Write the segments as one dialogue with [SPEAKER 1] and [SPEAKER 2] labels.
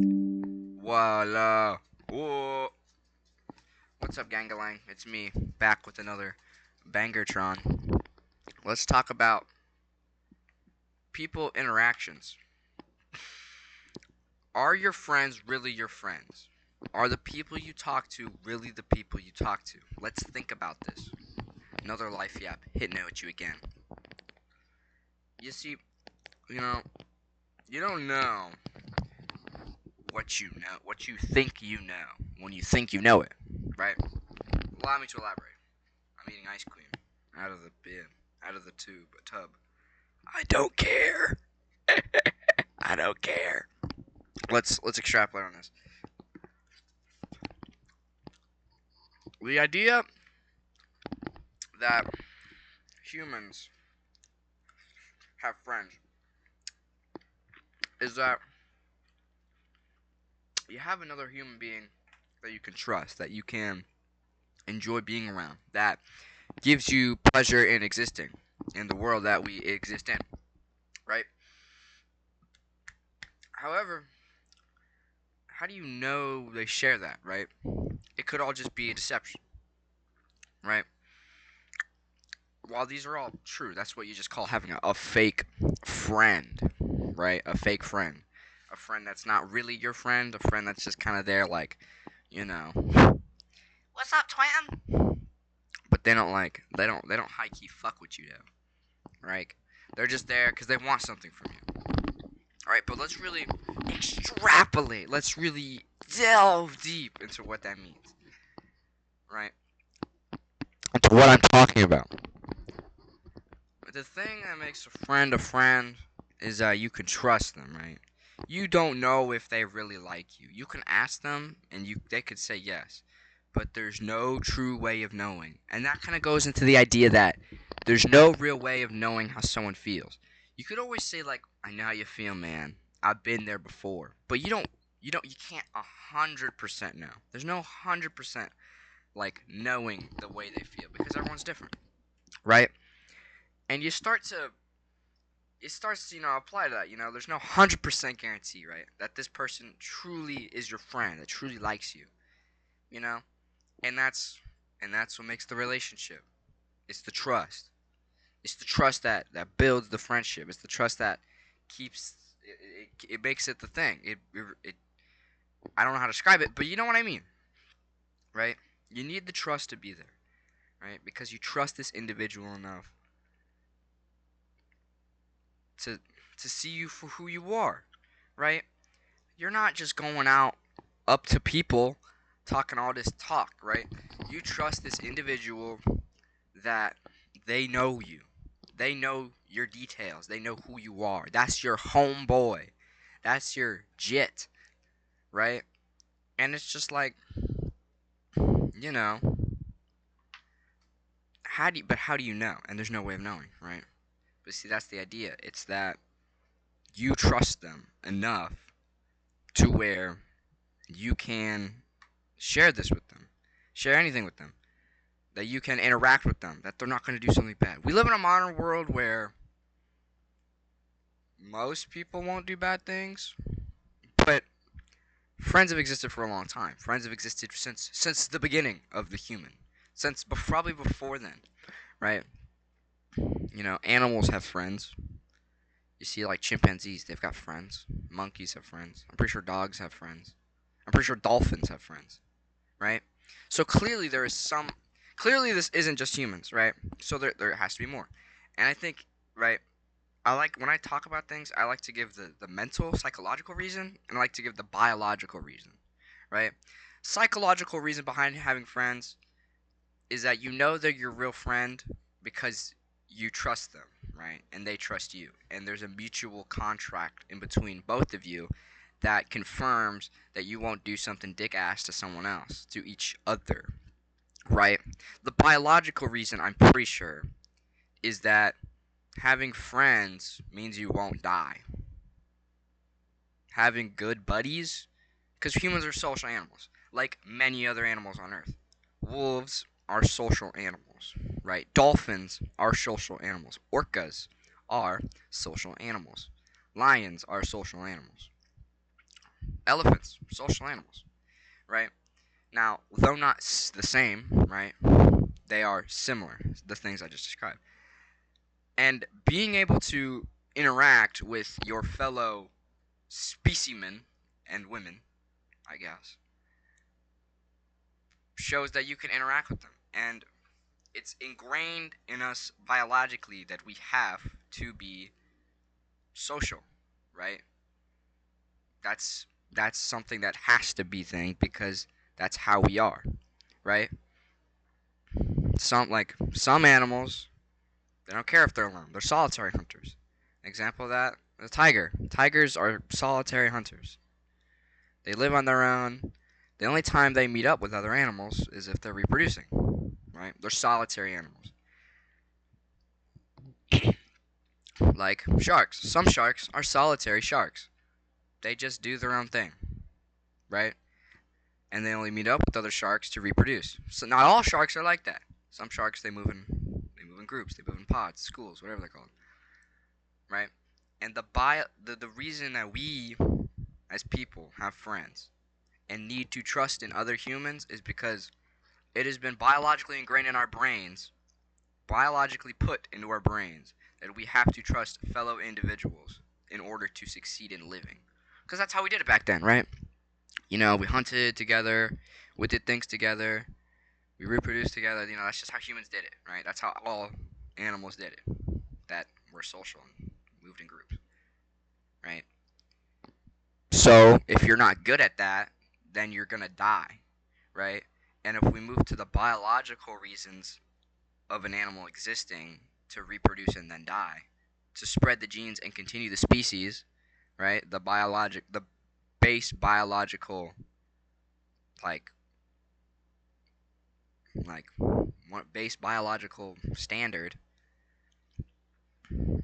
[SPEAKER 1] Voila. Whoa. What's up, Gangalang? It's me, back with another Bangertron. Let's talk about people interactions. Are your friends really your friends? Are the people you talk to really the people you talk to? Let's think about this. Another life yap hitting it at you again. You see, you know, you don't know what you think you know when you think you know it, right? Allow me to elaborate. I'm eating ice cream out of the bin, out of the tub. I don't care. I don't care. Let's extrapolate on this. The idea that humans have friends is that you have another human being that you can trust, that you can enjoy being around, that gives you pleasure in existing in the world that we exist in, right? However, how do you know they share that, right? It could all just be a deception, right? While these are all true, that's what you just call having a fake friend, right? A fake friend. A friend that's not really your friend, a friend that's just kind of there, like, you know, what's up, twin? But they don't high key fuck with you though, right? They're just there because they want something from you. All right, but let's really extrapolate. Let's really delve deep into what that means, right? Into what I'm talking about. The thing that makes a friend is that you can trust them, right? You don't know if they really like you. You can ask them and they could say yes. But there's no true way of knowing. And that kind of goes into the idea that there's no real way of knowing how someone feels. You could always say like, "I know how you feel, man. I've been there before." But you can't 100% know. There's no 100% like knowing the way they feel because everyone's different, right? And it starts to apply to that. There's no 100% guarantee, right, that this person truly is your friend, that truly likes you. You know, and that's what makes the relationship. It's the trust. It's the trust that builds the friendship. It's the trust that keeps it makes it the thing. It I don't know how to describe it, but you know what I mean, right? You need the trust to be there, right? Because you trust this individual enough to to see you for who you are, right? You're not just going out up to people talking all this talk, right? You trust this individual that they know you. They know your details. They know who you are. That's your homeboy. That's your jit, right? And it's just like, you know, how do you know? And there's no way of knowing, right? But see, that's the idea. It's that you trust them enough to where you can share this with them, share anything with them, that you can interact with them, that they're not going to do something bad. We live in a modern world where most people won't do bad things, but friends have existed for a long time. Friends have existed since the beginning of the human, since probably before then, right? Animals have friends. You see, like chimpanzees, they've got friends. Monkeys have friends. I'm pretty sure dogs have friends. I'm pretty sure dolphins have friends, right? So clearly there is some. Clearly this isn't just humans, right? So there has to be more, and I think, right. I like when I talk about things, I like to give the mental, psychological reason, and I like to give the biological reason, right? Psychological reason behind having friends is that you know they're your real friend because you trust them, right? And they trust you. And there's a mutual contract in between both of you that confirms that you won't do something dick ass to someone else, to each other, right? The biological reason, I'm pretty sure, is that having friends means you won't die. Having good buddies, because humans are social animals, like many other animals on Earth. Wolves are social animals, right? Dolphins are social animals. Orcas are social animals. Lions are social animals. Elephants, social animals, right? Now, though not the same, right? They are similar, the things I just described. And being able to interact with your fellow specimen and women, I guess, shows that you can interact with them. And it's ingrained in us biologically that we have to be social, right? That's something that has to be thing because that's how we are, right? Some animals, they don't care if they're alone. They're solitary hunters. Example of that, the tiger. Tigers are solitary hunters. They live on their own. The only time they meet up with other animals is if they're reproducing, right? They're solitary animals. Like sharks. Some sharks are solitary sharks. They just do their own thing, right? And they only meet up with other sharks to reproduce. So not all sharks are like that. Some sharks they move in groups, they move in pods, schools, whatever they're called, right? And the reason that we as people have friends and need to trust in other humans is because it has been biologically ingrained in our brains, biologically put into our brains that we have to trust fellow individuals in order to succeed in living. Because that's how we did it back then, right? You know, we hunted together, we did things together, we reproduced together. You know, that's just how humans did it, right? That's how all animals did it that were social and moved in groups, right? So if you're not good at that, then you're gonna die, right? And if we move to the biological reasons of an animal existing to reproduce and then die, to spread the genes and continue the species, right? The base biological, like, like, base biological standard.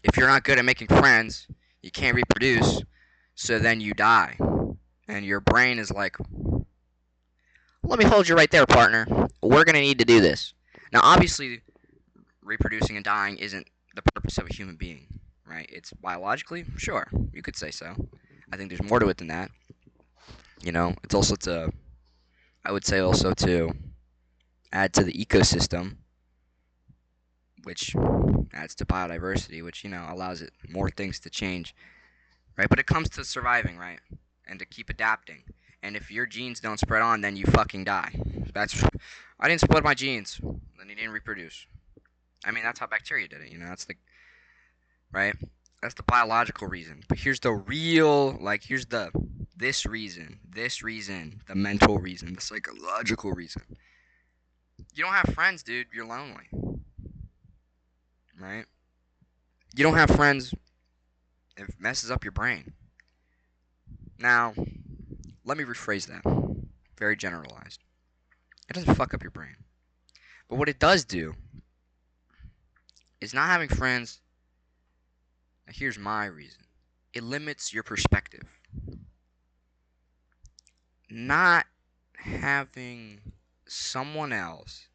[SPEAKER 1] If you're not good at making friends, you can't reproduce, so then you die, and your brain is like, let me hold you right there, partner. We're gonna need to do this. Now, obviously, reproducing and dying isn't the purpose of a human being, right? It's biologically, sure, you could say so. I think there's more to it than that. You know, it's also I would say also to add to the ecosystem, which adds to biodiversity, which, you know, allows it more things to change, right? But it comes to surviving, right? And to keep adapting. And if your genes don't spread on, then you fucking die. I didn't split my genes, then you didn't reproduce. I mean, that's how bacteria did it, you know, that's the, right? That's the biological reason. But here's the real, here's this reason, the mental reason, the psychological reason. You don't have friends, dude. You're lonely, right? You don't have friends. It messes up your brain. Now, let me rephrase that. Very generalized. It doesn't fuck up your brain. But what it does do is not having friends. Now, here's my reason. It limits your perspective. Not having someone else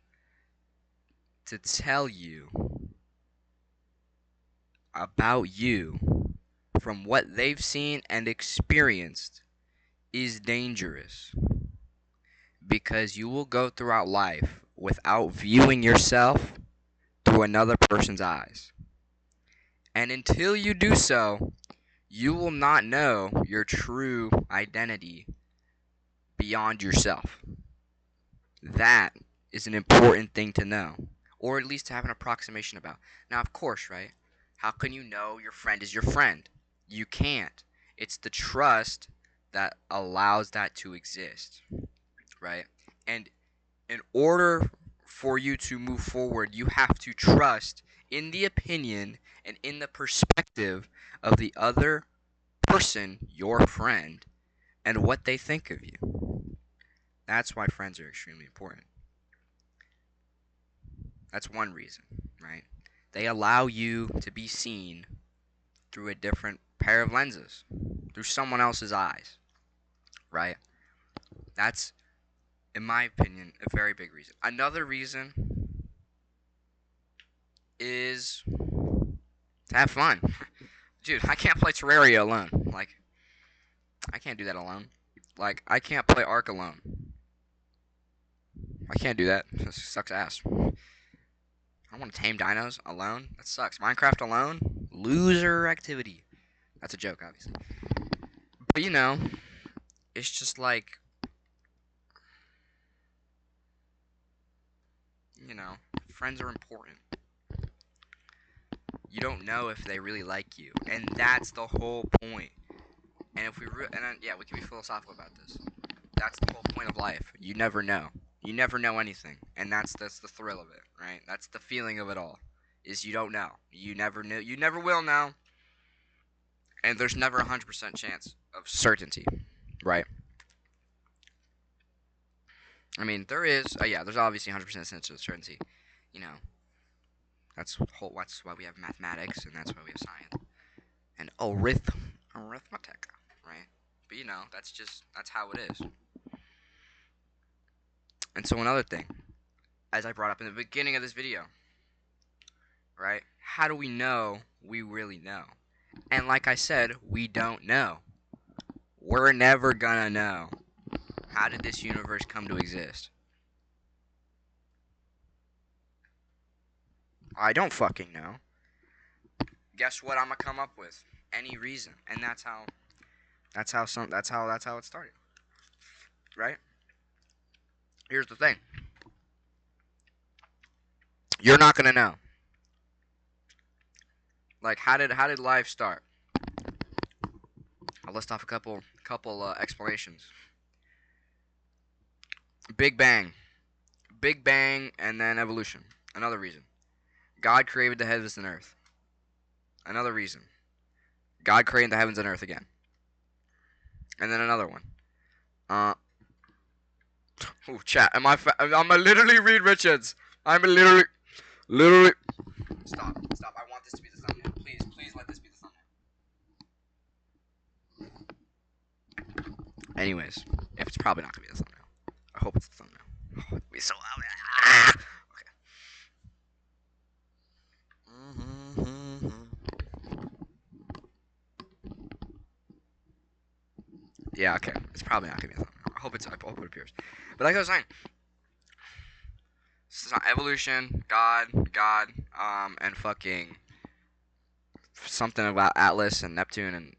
[SPEAKER 1] to tell you about you from what they've seen and experienced is dangerous, because you will go throughout life without viewing yourself through another person's eyes. And until you do so, you will not know your true identity beyond yourself. That is an important thing to know, or at least to have an approximation about. Now, of course, right? How can you know your friend is your friend? You can't. It's the trust that allows that to exist, right? And in order for you to move forward, you have to trust in the opinion and in the perspective of the other person, your friend, and what they think of you. That's why friends are extremely important. That's one reason, right? They allow you to be seen through a different pair of lenses, through someone else's eyes, right? That's, in my opinion, a very big reason. Another reason is to have fun. Dude, I can't play Terraria alone. I can't do that alone. Like, I can't play Ark alone. I can't do that. This sucks ass. I don't want to tame dinos alone. That sucks. Minecraft alone? Loser activity. That's a joke, obviously. But you know, it's just like, you know, friends are important. You don't know if they really like you, and that's the whole point. And if we yeah, we can be philosophical about this. That's the whole point of life. You never know. You never know anything, and that's the thrill of it, right? That's the feeling of it all. Is you don't know. You never knew. You never will know. And there's never a 100% chance of certainty, right? I mean, there is. Yeah, there's obviously 100% sense of certainty. You know, that's why we have mathematics, and that's why we have science and arithmetic, right? But you know, that's how it is. And so another thing, as I brought up in the beginning of this video, right? How do we know we really know? And like I said, we don't know. We're never gonna know. How did this universe come to exist? I don't fucking know. Guess what I'm gonna come up with? Any reason. And that's how it started. Right? Here's the thing. You're not gonna know. Like, how did life start? I'll list off a couple explanations. Big Bang, and then evolution. Another reason. God created the heavens and earth. Another reason. God created the heavens and earth again. And then another one. Chat. I'm a literally Reed Richards. I'm a literally. Stop. I want this to be the thumbnail. Please let this be the thumbnail. Anyways, if it's probably not gonna be the thumbnail. I hope it's the thumbnail. Oh, it'll be so loud. Okay. Yeah, okay. It's probably not gonna be a thumbnail. I hope it appears. But like I was saying, it's not evolution, God, and fucking something about Atlas and Neptune and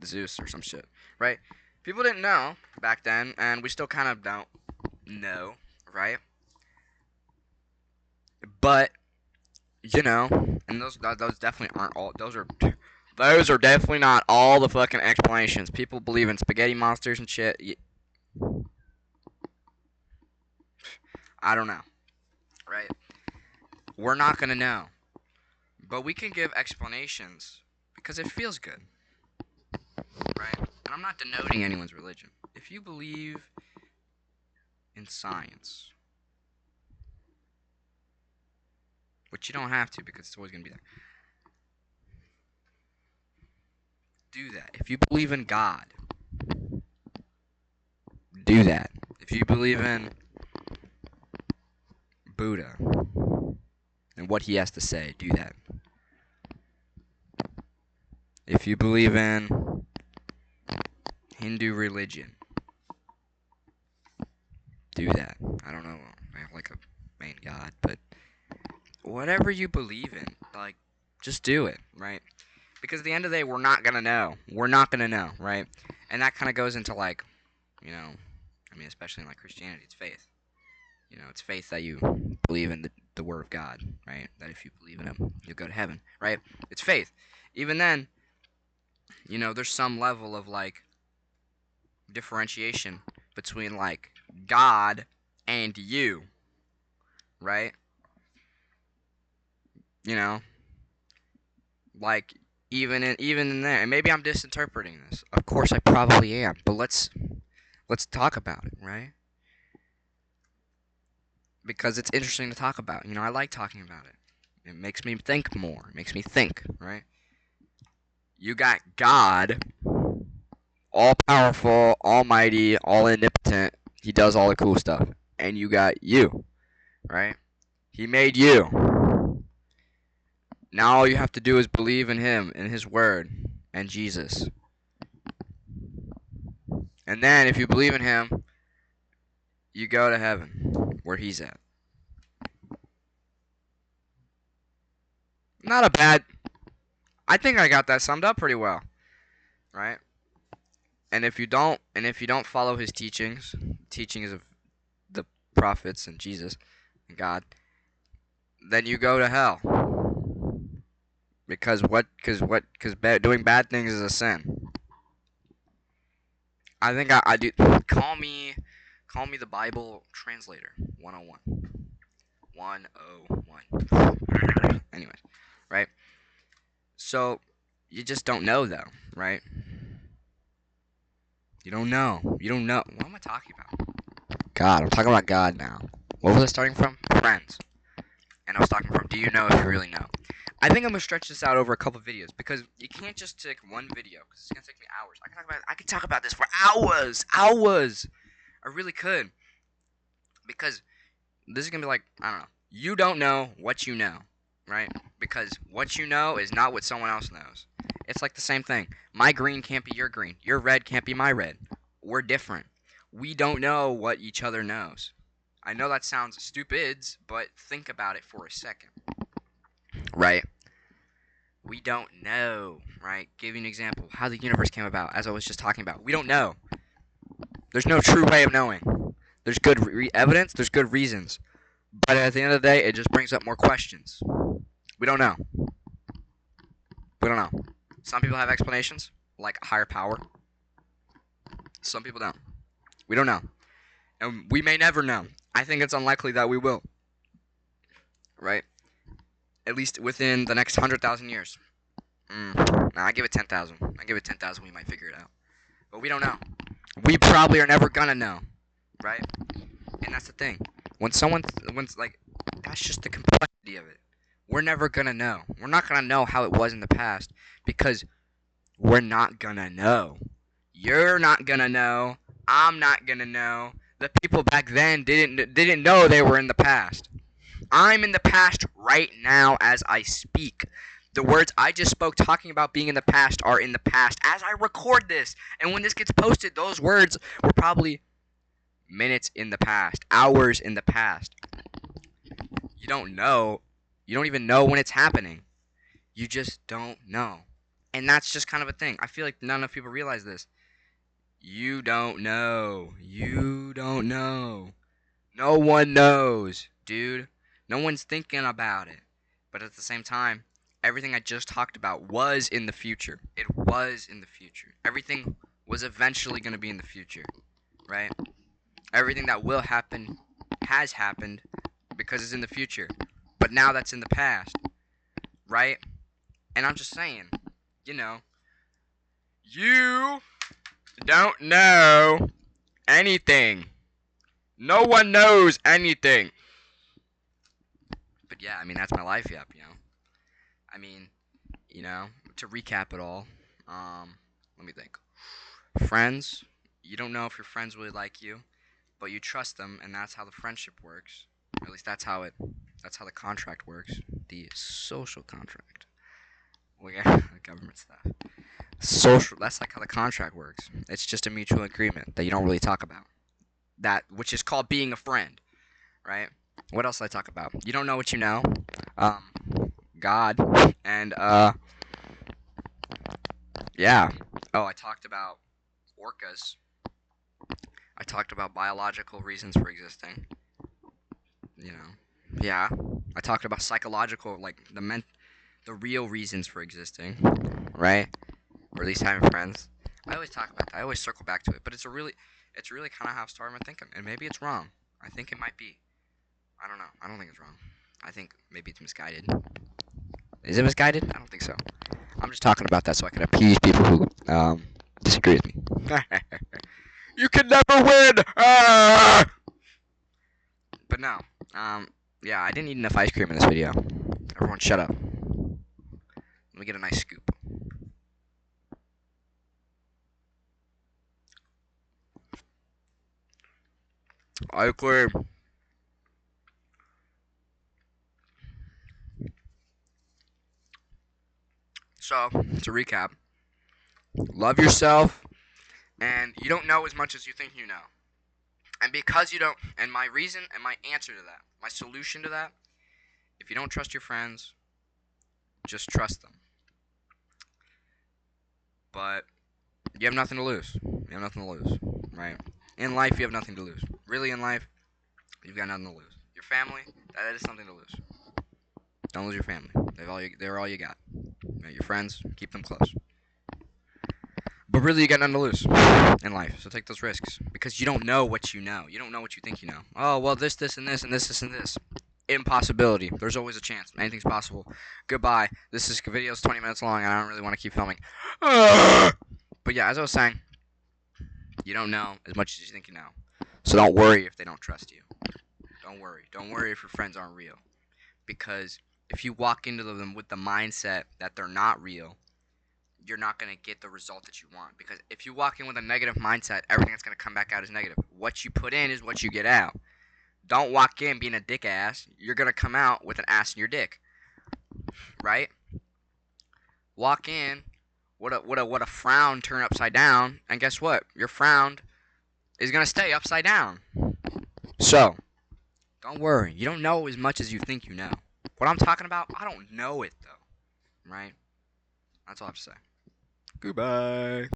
[SPEAKER 1] Zeus or some shit, right? People didn't know back then, and we still kind of don't know, right? But you know, and those definitely aren't all. Those are definitely not all the fucking explanations. People believe in spaghetti monsters and shit. I don't know, right? We're not gonna know, but we can give explanations because it feels good, right? And I'm not denoting anyone's religion. If you believe in science, which you don't have to because it's always gonna be there, do that. If you believe in God, do that. If you believe in Buddha and what he has to say, do that. If you believe in Hindu religion, do that. I don't know, I have like a main god, but whatever you believe in, like, just do it, right? Because at the end of the day, we're not gonna know. We're not gonna know, right? And that kind of goes into, like, you know, I mean, especially in like Christianity, it's faith. You know, it's faith that you believe in the Word of God, right? That if you believe in Him, you'll go to heaven, right? It's faith. Even then, you know, there's some level of like differentiation between like God and you, right? You know, like even in there, and maybe I'm misinterpreting this. Of course, I probably am, but let's talk about it, right? Because it's interesting to talk about. You know, I like talking about it. It makes me think more. It makes me think, right? You got God, all powerful, almighty, all omnipotent. He does all the cool stuff. And you got you, right? He made you. Now all you have to do is believe in Him, in His Word, and Jesus. And then if you believe in him, you go to heaven, where he's at. Not a bad. I think I got that summed up pretty well, right? And if you don't follow his teachings of the prophets and Jesus and God, then you go to hell. Because doing bad things is a sin. I think I do. Call me the Bible translator 101. 101. Anyways, right? So you just don't know though, right? You don't know. You don't know. What am I talking about? God, I'm talking about God now. What was I starting from? Friends. And I was talking from, do you know if you really know? I think I'm gonna stretch this out over a couple videos because you can't just take one video because it's gonna take me hours. I could talk about this for hours. I really could because this is gonna be like, I don't know. You don't know what you know, right? Because what you know is not what someone else knows. It's like the same thing. My green can't be your green. Your red can't be my red. We're different. We don't know what each other knows. I know that sounds stupid, but think about it for a second, right? We don't know, right? Give you an example. How the universe came about, as I was just talking about. We don't know. There's no true way of knowing. There's good evidence, there's good reasons. But at the end of the day, it just brings up more questions. We don't know. We don't know. Some people have explanations, like a higher power. Some people don't. We don't know. And we may never know. I think it's unlikely that we will. Right? At least within the next 100,000 years. Nah, I give it 10,000. I give it 10,000, we might figure it out. But we don't know. We probably are never gonna know. Right? And that's the thing. When's like, that's just the complexity of it. We're never gonna know. We're not gonna know how it was in the past because we're not gonna know. You're not gonna know. I'm not gonna know. The people back then didn't know they were in the past. I'm in the past right now as I speak. The words I just spoke talking about being in the past are in the past as I record this. And when this gets posted, those words were probably minutes in the past, hours in the past. You don't know. You don't even know when it's happening. You just don't know. And that's just kind of a thing. I feel like none of people realize this. You don't know. You don't know. No one knows, dude. No one's thinking about it. But at the same time, everything I just talked about was in the future. It was in the future. Everything was eventually going to be in the future, right? Everything that will happen has happened because it's in the future. But now that's in the past, right? And I'm just saying, you know, you don't know anything. No one knows anything. But yeah, I mean, that's my life, yep, you know. I mean, you know, to recap it all, let me think. Friends, you don't know if your friends really like you, but you trust them, and that's how the friendship works. Or at least that's how the contract works. The social contract. Well, yeah, the government stuff. That's like how the contract works. It's just a mutual agreement that you don't really talk about. That, which is called being a friend, right? What else did I talk about? You don't know what you know. Um, God, and yeah. Oh, I talked about orcas. I talked about biological reasons for existing. You know, yeah. I talked about psychological, like the real reasons for existing, right? Or at least having friends. I always talk about that. I always circle back to it, but it's really kind of how I started my thinking, and maybe it's wrong. I think it might be. I don't know. I don't think it's wrong. I think maybe it's misguided. Is it misguided? I don't think so. I'm just talking about that so I can appease people who disagree with me. You can never win. Ah! But no. Yeah, I didn't eat enough ice cream in this video. Everyone, shut up. Let me get a nice scoop. Ice cream. So, to recap, love yourself, And you don't know as much as you think you know. And because you don't, and my reason and my answer to that, my solution to that, if you don't trust your friends, just trust them. But you have nothing to lose. You have nothing to lose, right? In life, you have nothing to lose. Really, in life, you've got nothing to lose. Your family, that is something to lose. Don't lose your family. They're all you got. Right? Your friends, keep them close. But really, you got nothing to lose in life. So take those risks because you don't know what you know. You don't know what you think you know. Oh well, this, and this, and this, and this. Impossibility. There's always a chance. Anything's possible. Goodbye. This video's 20 minutes long, and I don't really want to keep filming. But yeah, as I was saying, you don't know as much as you think you know. So don't worry if they don't trust you. Don't worry. Don't worry if your friends aren't real. Because if you walk into them with the mindset that they're not real, you're not going to get the result that you want. Because if you walk in with a negative mindset, everything that's going to come back out is negative. What you put in is what you get out. Don't walk in being a dick ass. You're going to come out with an ass in your dick. Right? Walk in, what a frown turn upside down, and guess what? Your frown is going to stay upside down. So, don't worry. You don't know as much as you think you know. What I'm talking about, I don't know it though. Right? That's all I have to say. Goodbye.